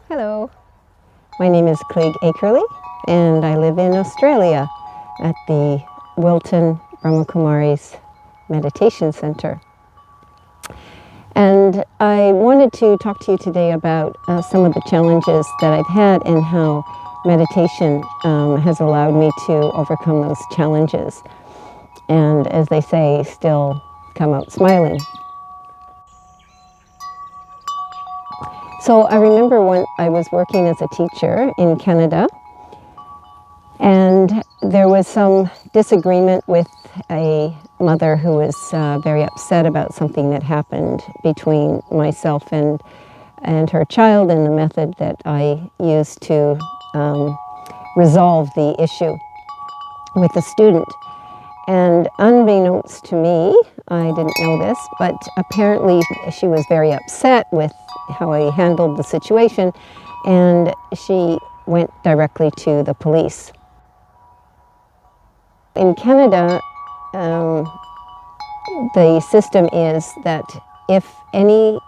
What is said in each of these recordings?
Hello, my name is Klig Akerly, and I live in Australia at the Wilton Brahma Kumaris Meditation Center. And I wanted to talk to you today about some of the challenges that I've had and how meditation has allowed me to overcome those challenges. And as they say, still come out smiling. So I remember when I was working as a teacher in Canada, and there was some disagreement with a mother who was very upset about something that happened between myself and her child, and the method that I used to resolve the issue with the student. And unbeknownst to me, I didn't know this, but apparently she was very upset with how I handled the situation, and she went directly to the police. In Canada, the system is that if any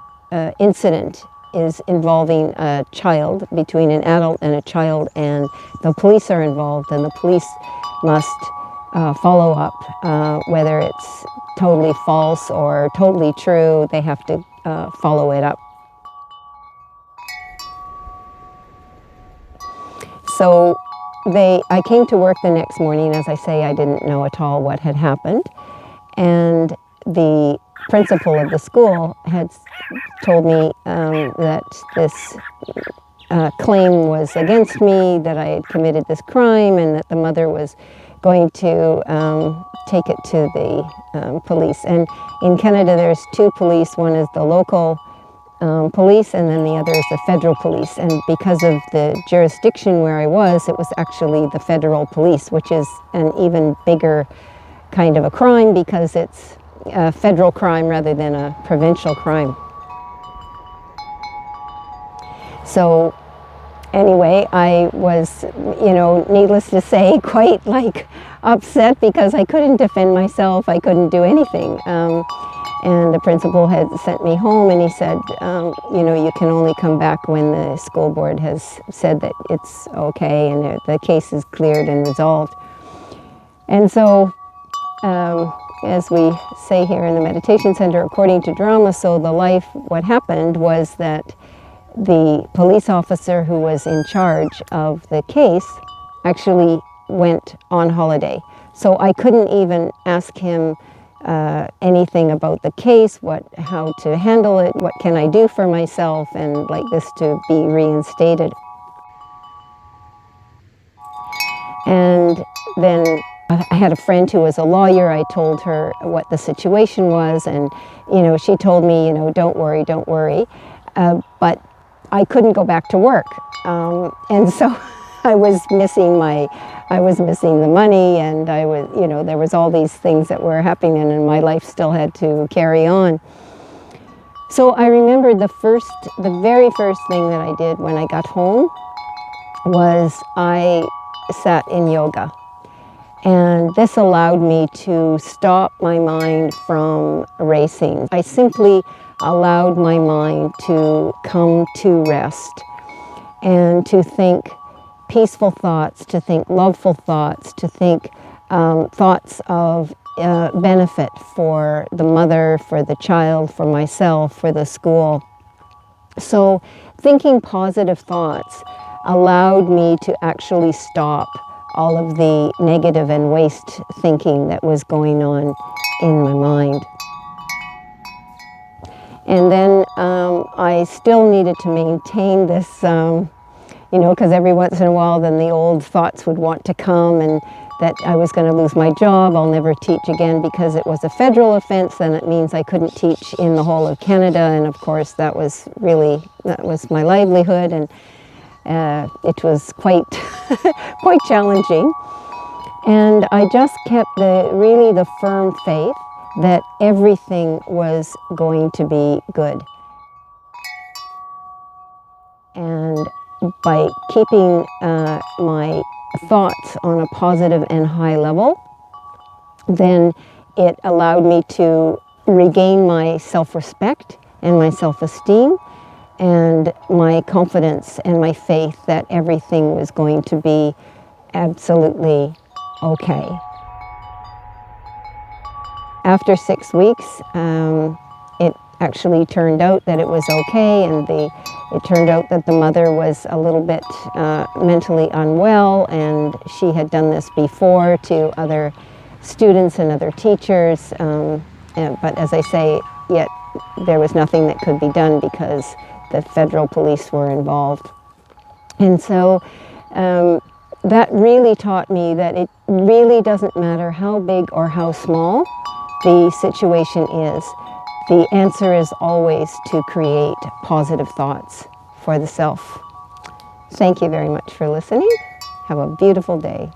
incident is involving a child, between an adult and a child, and the police are involved, then the police must follow up, whether it's totally false or totally true. They have to follow it up. So I came to work the next morning. As I say, I didn't know at all what had happened, and the principal of the school had told me that this claim was against me, that I had committed this crime, and that the mother was going to take it to the police. And in Canada, there's two police. One is the local police, and then the other is the federal police. And because of the jurisdiction where I was, it was actually the federal police, which is an even bigger kind of a crime because it's a federal crime rather than a provincial crime. So anyway, I was, needless to say, quite upset because I couldn't defend myself. I couldn't do anything. And the principal had sent me home, and he said, you can only come back when the school board has said that it's okay and the case is cleared and resolved. And so, as we say here in the meditation center, according to Drama, so what happened was that the police officer who was in charge of the case actually went on holiday. So I couldn't even ask him anything about the case, how to handle it, what can I do for myself, and like this to be reinstated. And then I had a friend who was a lawyer. I told her what the situation was, and she told me, don't worry. But I couldn't go back to work, and so I was missing the money, and there was all these things that were happening, and my life still had to carry on. So I remember the very first thing that I did when I got home was I sat in yoga. And this allowed me to stop my mind from racing. I simply allowed my mind to come to rest and to think peaceful thoughts, to think loveful thoughts, to think thoughts of benefit for the mother, for the child, for myself, for the school. So thinking positive thoughts allowed me to actually stop all of the negative and waste thinking that was going on in my mind. And then I still needed to maintain this, because every once in a while then the old thoughts would want to come, and that I was going to lose my job, I'll never teach again because it was a federal offense, then it means I couldn't teach in the whole of Canada, and of course that was my livelihood, and it was quite quite challenging. And I just kept the firm faith that everything was going to be good. And by keeping my thoughts on a positive and high level, then it allowed me to regain my self-respect and my self-esteem and my confidence and my faith that everything was going to be absolutely okay. After 6 weeks, it actually turned out that it was okay, and it turned out that the mother was a little bit mentally unwell, and she had done this before to other students and other teachers, but as I say, yet there was nothing that could be done because the federal police were involved. And so that really taught me that it really doesn't matter how big or how small the situation is. The answer is always to create positive thoughts for the self. Thank you very much for listening. Have a beautiful day.